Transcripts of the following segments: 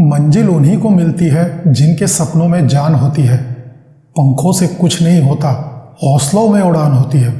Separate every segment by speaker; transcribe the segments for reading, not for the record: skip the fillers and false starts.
Speaker 1: मंजिल उन्हीं को मिलती है जिनके सपनों में जान होती है। पंखों से कुछ नहीं होता, हौसलों में उड़ान होती है।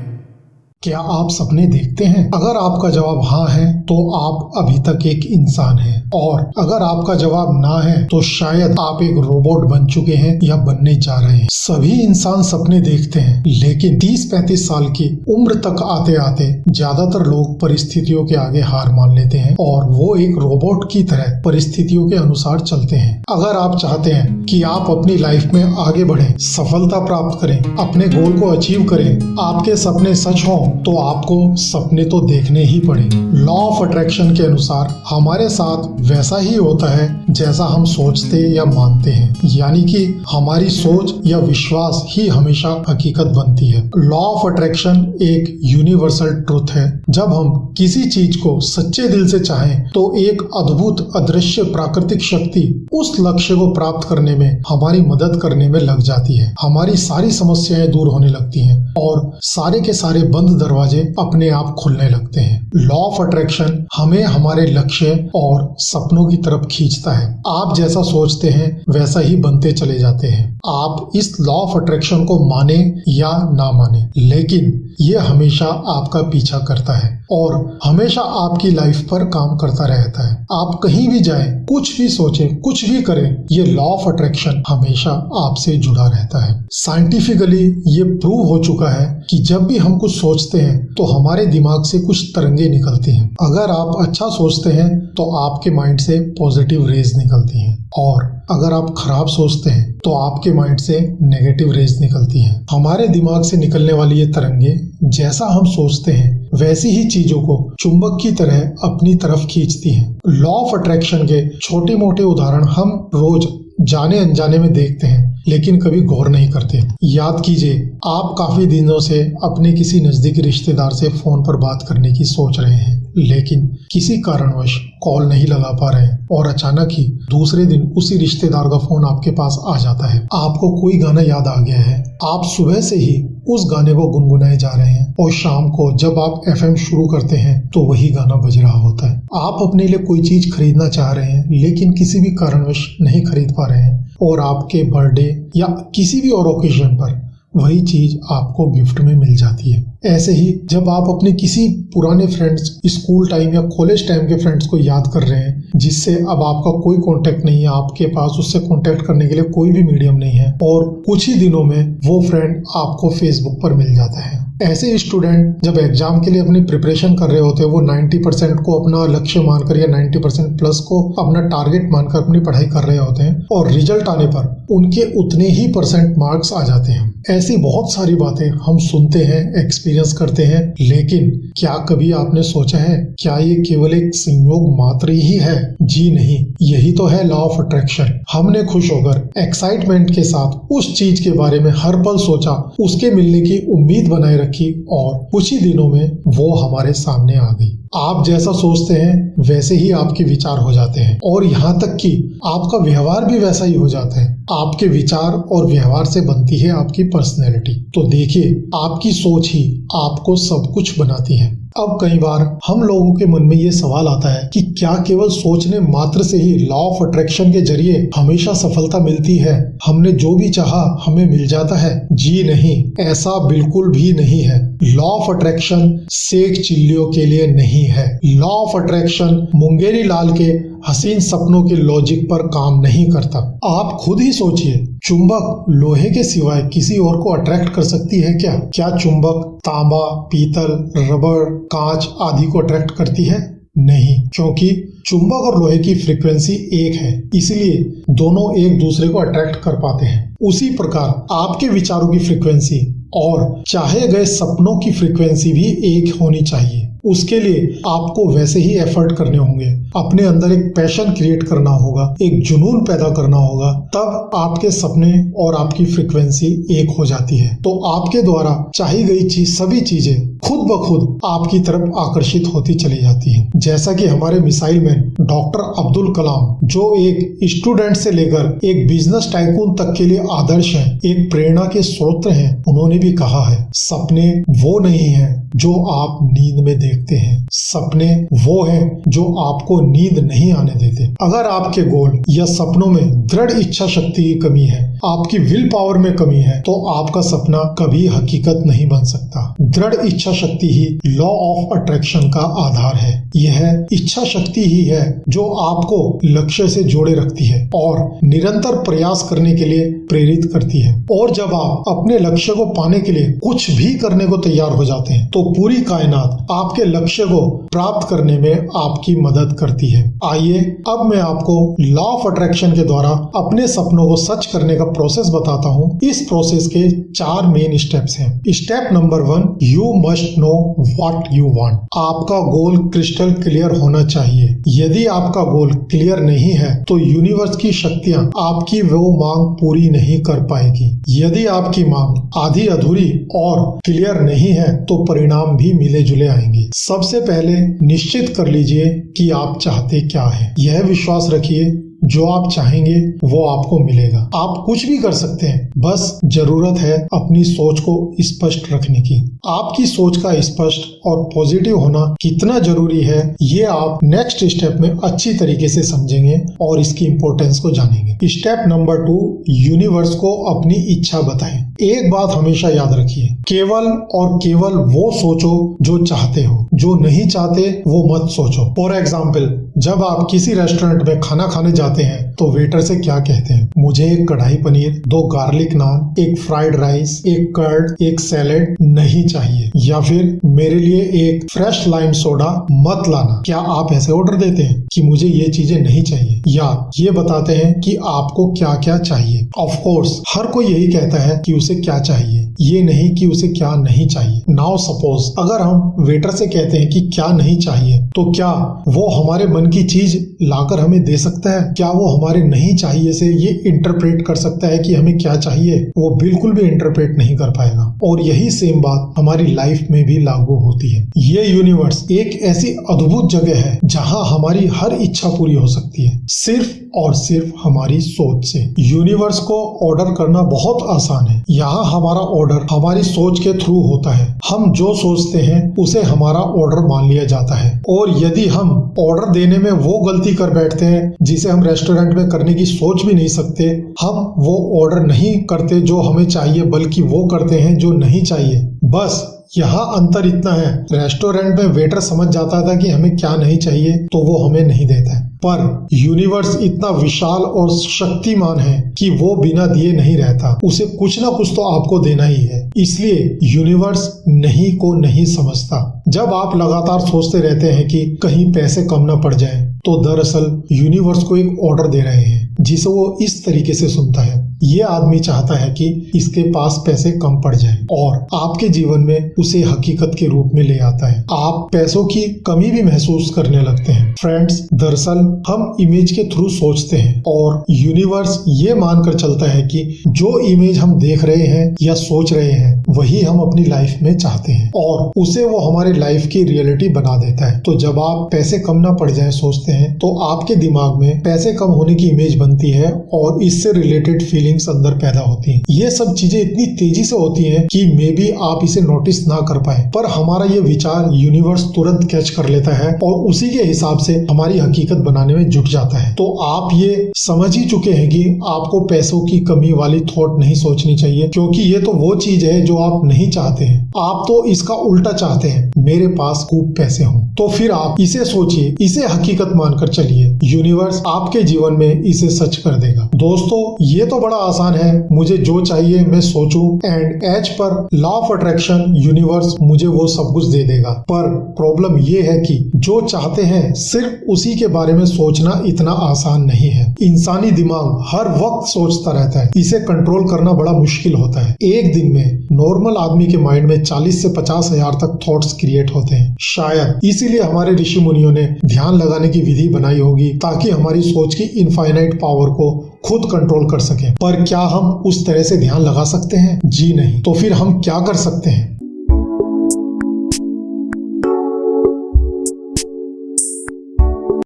Speaker 1: क्या आप सपने देखते हैं? अगर आपका जवाब हाँ है तो आप अभी तक एक इंसान हैं, और अगर आपका जवाब ना है तो शायद आप एक रोबोट बन चुके हैं या बनने जा रहे हैं। सभी इंसान सपने देखते हैं, लेकिन 30-35 साल की उम्र तक आते आते ज्यादातर लोग परिस्थितियों के आगे हार मान लेते हैं और वो एक रोबोट की तरह परिस्थितियों के अनुसार चलते हैं। अगर आप चाहते हैं कि आप अपनी लाइफ में आगे बढ़ें, सफलता प्राप्त करें, अपने गोल को अचीव करें, आपके सपने सच हों, तो आपको सपने तो देखने ही पड़े। लॉ ऑफ अट्रैक्शन के अनुसार हमारे साथ वैसा ही होता है जैसा हम सोचते या मानते हैं, यानी कि हमारी सोच या विश्वास ही हमेशा हकीकत बनती है। लॉ ऑफ अट्रैक्शन एक यूनिवर्सल ट्रुथ है। जब हम किसी चीज को सच्चे दिल से चाहें तो एक अद्भुत अदृश्य प्राकृतिक शक्ति उस लक्ष्य को प्राप्त करने में हमारी मदद करने में लग जाती है। हमारी सारी समस्याएं दूर होने लगती हैं और सारे के सारे बंद दरवाजे अपने आप खुलने लगते हैं। लॉ ऑफ अट्रैक्शन हमें हमारे लक्ष्य और सपनों की तरफ खींचता है। आप जैसा सोचते हैं वैसा ही बनते चले जाते हैं। आप इस लॉ ऑफ अट्रैक्शन को माने या ना माने, लेकिन ये हमेशा आपका पीछा करता है और हमेशा आपकी लाइफ पर काम करता रहता है। आप कहीं भी जाएं, कुछ भी सोचें, कुछ भी करें, ये लॉ ऑफ अट्रैक्शन हमेशा आपसे जुड़ा रहता है। साइंटिफिकली ये प्रूव हो चुका है कि जब भी हम कुछ सोचते हैं तो हमारे दिमाग से कुछ तरंगे निकलती हैं। अगर आप अच्छा सोचते हैं तो आपके माइंड से पॉजिटिव रेज निकलती हैं, और अगर आप खराब सोचते हैं तो आपके माइंड से नेगेटिव रेज निकलती हैं। हमारे दिमाग से निकलने वाली ये तरंगे जैसा हम सोचते हैं वैसी ही चीजों को चुंबक की तरह अपनी तरफ खींचती हैं। लॉ ऑफ अट्रैक्शन के छोटे मोटे उदाहरण हम रोज जाने अनजाने में देखते हैं, लेकिन कभी गौर नहीं करते। याद कीजिए, आप काफी दिनों से अपने किसी नजदीकी रिश्तेदार से फोन पर बात करने की सोच रहे हैं, लेकिन किसी कारणवश कॉल नहीं लगा पा रहे हैं, और अचानक ही दूसरे दिन उसी रिश्तेदार का फोन आपके पास आ जाता है। आपको कोई गाना याद आ गया है, आप सुबह से ही उस गाने को गुनगुनाए जा रहे हैं, और शाम को जब आप FM शुरू करते हैं तो वही गाना बज रहा होता है। आप अपने लिए कोई चीज खरीदना चाह रहे हैं, लेकिन किसी भी कारणवश नहीं खरीद पा रहे हैं, और आपके बर्थडे या किसी भी और ओकेजन पर वही चीज आपको गिफ्ट में मिल जाती है। ऐसे ही जब आप अपने किसी पुराने फ्रेंड्स, स्कूल टाइम या कॉलेज टाइम के फ्रेंड्स को याद कर रहे हैं, जिससे अब आपका कोई कांटेक्ट नहीं है, आपके पास उससे कांटेक्ट करने के लिए कोई भी मीडियम नहीं है, और कुछ ही दिनों में वो फ्रेंड आपको फेसबुक पर मिल जाता है। ऐसे स्टूडेंट जब एग्जाम के लिए अपनी प्रिपरेशन कर रहे होते हैं, वो 90% को अपना लक्ष्य मानकर या 90% प्लस को अपना टारगेट मानकर अपनी पढ़ाई कर रहे होते हैं, और रिजल्ट आने पर उनके उतने ही % मार्क्स आ जाते हैं। ऐसी बहुत सारी बातें हम सुनते हैं, एक्सपीरियंस करते हैं, लेकिन क्या कभी आपने सोचा है क्या ये केवल एक संयोग मात्र ही है? जी नहीं, यही तो है लॉ ऑफ अट्रैक्शन। हमने खुश होकर एक्साइटमेंट के साथ उस चीज के बारे में हर पल सोचा, उसके मिलने की उम्मीद बनाए रखी, और कुछ ही दिनों में वो हमारे सामने आ गई। आप जैसा सोचते हैं वैसे ही आपके विचार हो जाते हैं, और यहाँ तक कि आपका व्यवहार भी वैसा ही हो जाता है। आपके विचार और व्यवहार से बनती है आपकी पर्सनैलिटी। तो देखिए, आपकी सोच ही आपको सब कुछ बनाती है। अब कई बार हम लोगों के मन में ये सवाल आता है कि क्या केवल सोचने मात्र से ही लॉ ऑफ अट्रैक्शन के जरिए हमेशा सफलता मिलती है? हमने जो भी चाहा हमें मिल जाता है? जी नहीं, ऐसा बिल्कुल भी नहीं है। लॉ ऑफ अट्रैक्शन सेठ चिल्लियों के लिए नहीं है। लॉ ऑफ अट्रैक्शन मुंगेरी लाल के हसीन सपनों के लॉजिक पर काम नहीं करता। आप खुद ही सोचिए, चुंबक लोहे के सिवाय किसी और को अट्रैक्ट कर सकती है क्या? क्या चुंबक तांबा, पीतल, रबड़, कांच आदि को अट्रैक्ट करती है? नहीं, क्योंकि चुंबक और लोहे की फ्रीक्वेंसी एक है, इसलिए दोनों एक दूसरे को अट्रैक्ट कर पाते हैं। उसी प्रकार आपके विचारों की फ्रीक्वेंसी और चाहे गए सपनों की फ्रीक्वेंसी भी एक होनी चाहिए। उसके लिए आपको वैसे ही एफर्ट करने होंगे, अपने अंदर एक पैशन क्रिएट करना होगा, एक जुनून पैदा करना होगा, तब आपके सपने और आपकी फ्रीक्वेंसी एक हो जाती है। तो आपके द्वारा चाही गई सभी चीजें खुद ब खुद आपकी तरफ आकर्षित होती चली जाती हैं। जैसा कि हमारे missile man doctor Abdul Kalam, जो एक स्टूडेंट से लेकर एक बिजनेस टाइकून तक के लिए आदर्श हैं, एक प्रेरणा के स्रोत हैं, उन्होंने भी कहा है, सपने वो नहीं है जो आप नींद में देख देखते हैं। सपने वो हैं जो आपको नींद नहीं आने देते। अगर आपके गोल या सपनों में दृढ़ इच्छा शक्ति की कमी है, आपकी विल पावर में कमी है, तो आपका सपना कभी हकीकत नहीं बन सकता। दृढ़ इच्छा शक्ति ही लॉ ऑफ अट्रैक्शन का आधार है। यह इच्छा शक्ति ही है जो आपको लक्ष्य से जोड़े रखती है और निरंतर प्रयास करने के लिए प्रेरित करती है। और जब आप अपने लक्ष्य को पाने के लिए कुछ भी करने को तैयार हो जाते हैं, तो पूरी कायनात आपके लक्ष्य को प्राप्त करने में आपकी मदद करती है। आइए अब मैं आपको लॉ ऑफ अट्रैक्शन के द्वारा अपने सपनों को सच करने का प्रोसेस बताता हूँ। इस प्रोसेस के 4 मेन स्टेप्स हैं। Step number 1, you must know what you want. आपका गोल क्रिस्टल क्लियर होना चाहिए। यदि आपका गोल क्लियर नहीं है तो यूनिवर्स की शक्तियाँ आपकी वो मांग पूरी नहीं कर पाएगी। यदि आपकी मांग आधी अधूरी और क्लियर नहीं है तो परिणाम भी मिले जुले आएंगे। सबसे पहले निश्चित कर लीजिए कि आप चाहते क्या है। यह विश्वास रखिए जो आप चाहेंगे वो आपको मिलेगा। आप कुछ भी कर सकते हैं, बस जरूरत है अपनी सोच को स्पष्ट रखने की। आपकी सोच का स्पष्ट और पॉजिटिव होना कितना जरूरी है ये आप नेक्स्ट स्टेप में अच्छी तरीके से समझेंगे और इसकी इम्पोर्टेंस को जानेंगे। स्टेप नंबर 2, यूनिवर्स को अपनी इच्छा बताएं। एक बात हमेशा याद रखिए, केवल और केवल वो सोचो जो चाहते हो, जो नहीं चाहते वो मत सोचो। फॉर एग्जाम्पल, जब आप किसी रेस्टोरेंट में खाना खाने जाते हैं तो वेटर से क्या कहते हैं? मुझे एक कढ़ाई पनीर, 2 गार्लिक नान, एक फ्राइड राइस, एक कर्ड, एक सैलेड नहीं चाहिए, या फिर मेरे लिए एक फ्रेश लाइम सोडा मत लाना। क्या आप ऐसे ऑर्डर देते हैं कि मुझे ये चीजें नहीं चाहिए, या ये बताते हैं कि आपको क्या क्या चाहिए? ऑफ कोर्स हर कोई यही कहता है कि उसे क्या चाहिए, ये नहीं कि उसे क्या नहीं चाहिए। नाउ सपोज अगर हम वेटर से कहते हैं कि क्या नहीं चाहिए, तो क्या वो हमारे मन की चीज लाकर हमें दे सकता है? क्या वो हमारे नहीं चाहिए से ये इंटरप्रेट कर सकता है कि हमें क्या चाहिए? वो बिल्कुल भी इंटरप्रेट नहीं कर पाएगा। और यही सेम बात हमारी लाइफ में भी लागू होती है। ये यूनिवर्स एक ऐसी अद्भुत जगह है जहां हमारी हर इच्छा पूरी हो सकती है, सिर्फ और सिर्फ हमारी सोच से। यूनिवर्स को ऑर्डर करना बहुत आसान है। यहाँ हमारा ऑर्डर हमारी सोच के थ्रू होता है। हम जो सोचते हैं उसे हमारा ऑर्डर मान लिया जाता है। और यदि हम ऑर्डर देने में वो गलती कर बैठते हैं जिसे हम रेस्टोरेंट में करने की सोच भी नहीं सकते, हम वो ऑर्डर नहीं करते जो हमें चाहिए, बल्कि वो करते हैं जो नहीं चाहिए। बस यहाँ अंतर इतना है, रेस्टोरेंट में वेटर समझ जाता था कि हमें क्या नहीं चाहिए तो वो हमें नहीं देता है, पर यूनिवर्स इतना विशाल और शक्तिमान है कि वो बिना दिए नहीं रहता। उसे कुछ ना कुछ तो आपको देना ही है। इसलिए यूनिवर्स नहीं को नहीं समझता। जब आप लगातार सोचते रहते हैं कि कहीं पैसे कम ना पड़ जाए, तो दरअसल यूनिवर्स को एक ऑर्डर दे रहे हैं जिसे वो इस तरीके से सुनता है, ये आदमी चाहता है कि इसके पास पैसे कम पड़ जाएं, और आपके जीवन में उसे हकीकत के रूप में ले आता है। आप पैसों की कमी भी महसूस करने लगते हैं। फ्रेंड्स, दरअसल हम इमेज के थ्रू सोचते हैं और यूनिवर्स ये मानकर चलता है कि जो इमेज हम देख रहे हैं या सोच रहे हैं वही हम अपनी लाइफ में चाहते हैं, और उसे वो हमारे लाइफ की रियलिटी बना देता है। तो जब आप पैसे कम ना पड़ जाए सोचते हैं, तो आपके दिमाग में पैसे कम होने की इमेज बनती है और इससे रिलेटेड फीलिंग्स अंदर पैदा होती हैं। ये सब चीजें इतनी तेजी से होती हैं कि मे बी आप इसे नोटिस ना कर पाए, पर हमारा ये विचार यूनिवर्स तुरंत कैच कर लेता है और उसी के हिसाब से हमारी हकीकत बनाने में जुट जाता है। तो आप ये समझ ही चुके हैं कि आपको पैसों की कमी वाली थॉट नहीं सोचनी चाहिए, क्योंकि ये तो वो चीज है जो आप नहीं चाहते हैं। आप तो इसका उल्टा चाहते हैं, मेरे पास खूब पैसे हों। तो फिर आप इसे सोचिए, इसे हकीकत मानकर चलिए, यूनिवर्स आपके जीवन में इसे सच कर देगा। दोस्तों, ये तो बड़ा आसान है, मुझे जो चाहिए मैं सोचूं and as per law of attraction universe मुझे वो सब कुछ दे देगा। पर प्रॉब्लम ये है कि जो चाहते हैं सिर्फ उसी के बारे में सोचना इतना आसान नहीं है। इंसानी दिमाग हर वक्त सोचता रहता है, इसे कंट्रोल करना बड़ा मुश्किल होता है। एक दिन में नॉर्मल आदमी के माइंड में 40 से 50 हजार तक थॉट्स क्रिएट होते हैं। शायद इसीलिए हमारे ऋषि मुनियों ने ध्यान लगाने की विधि बनाई होगी ताकि हमारी सोच की इनफाइनाइट पावर को खुद कंट्रोल कर सकें। पर क्या हम उस तरह से ध्यान लगा सकते हैं? जी नहीं। तो फिर हम क्या कर सकते हैं?